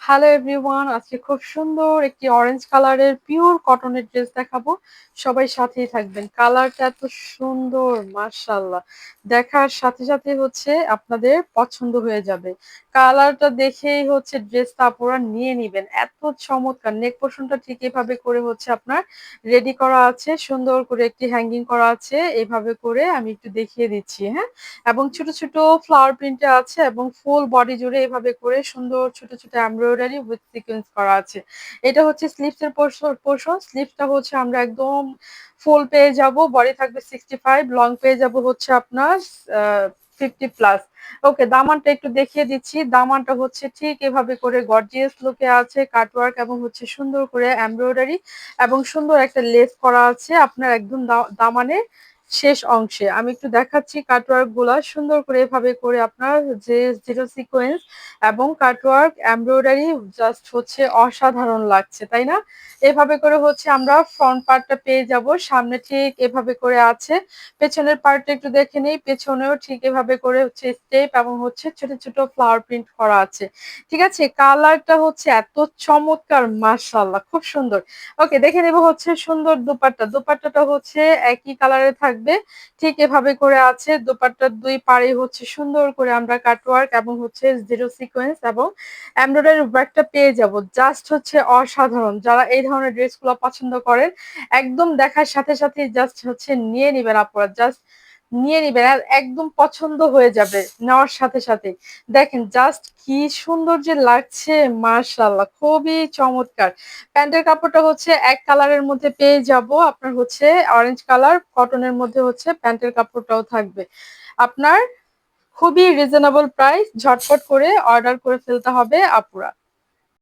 Hello everyone, আজকে খুব সুন্দর একটি অরেঞ্জ কালারের পিওর কটনের ড্রেস দেখাবো। সবাই সাথেই থাকবেন। কালারটা এত সুন্দর, মাশাআল্লাহ। দেখার সাথে সাথে আপনাদের পছন্দ হয়ে যাবে। কালারটা দেখেই ড্রেসটা আপনারা নিয়ে নিবেন। এত চমৎকার! নেক পোরশনটা ঠিক এভাবে করে আপনার রেডি করা আছে। সুন্দর করে একটি হ্যাঙ্গিং করা আছে। এভাবে করে আমি একটু দেখিয়ে দিচ্ছি, হ্যাঁ? এবং ছোট ছোট ফ্লাওয়ার প্রিন্টে আছে এবং ফুল বডি জুড়ে এভাবে করে সুন্দর ছোট ছোট এমব্রয়ডারি উইথ সিকোয়েন্স করা আছে। এটা হচ্ছে স্লিভস এর পোরশন। স্লিভসটা আমরা একদম ফুল পেয়ে যাব। বডি থাকবে 65, লং পেয়ে যাব আপনার 50 প্লাস। ওকে, দামানটা একটু দেখিয়ে দিচ্ছি। দামানটা ঠিক এভাবে করে গর্জিয়াস লুকে আছে, কাটওয়ার্ক এবং সুন্দর করে এমব্রয়ডারি এবং সুন্দর একটা লেস করা আছে আপনার একদম দামানে শেষ অংশে। আমি একটু দেখাচ্ছি কাটওয়ার্ক গুলা সুন্দর করে এভাবে করে আপনার যে জিরো সিকোয়েন্স এবং কাটওয়ার্ক এমব্রয়ডারি জাস্ট অসাধারণ লাগছে, তাই না? এভাবে করে আমরা ফ্রন্ট পার্টটা পেয়ে যাব। সামনে ঠিক এভাবে করে আছে। পেছনের পার্টটা একটু দেখে নেই। পেছনেও ঠিক এভাবে করে স্টেপ এবং ছোট ছোট ফ্লাওয়ার প্রিন্ট করা আছে। ঠিক আছে, কালারটা এত চমৎকার, মাশাআল্লাহ, খুব সুন্দর। ওকে, দেখে নেব সুন্দর দোপাট্টা। দোপাট্টাটা একই কালারে থাকবে। ঠিক এভাবে করে আছে। দোপাট্টার দুই পাড়ে সুন্দর করে আমরা কাটওয়ার্ক এবং জিরো সিকোয়েন্স এবং এমব্রয়ডারি ওয়ার্কটা পেয়ে যাব। জাস্ট অসাধারণ। যারা এই ধরনের ড্রেসগুলো পছন্দ করেন, একদম দেখার সাথে সাথে জাস্ট নিয়ে নিবেন আপনারা। জাস্ট নিয়ে নিবেন আর একদম পছন্দ হয়ে যাবে নেওয়ার সাথে সাথে। দেখেন জাস্ট কি সুন্দর যে লাগছে, মাশাআল্লাহ, খুবই চমৎকার। প্যান্টের কাপড়টা এক কালারের মধ্যে পেয়ে যাব আপনার অরেঞ্জ কালার কটনের মধ্যে প্যান্টের কাপড়টাও থাকবে আপনার। খুবই রিজনেবল প্রাইস, ঝটপট করে অর্ডার করে ফেলতে হবে আপুরা।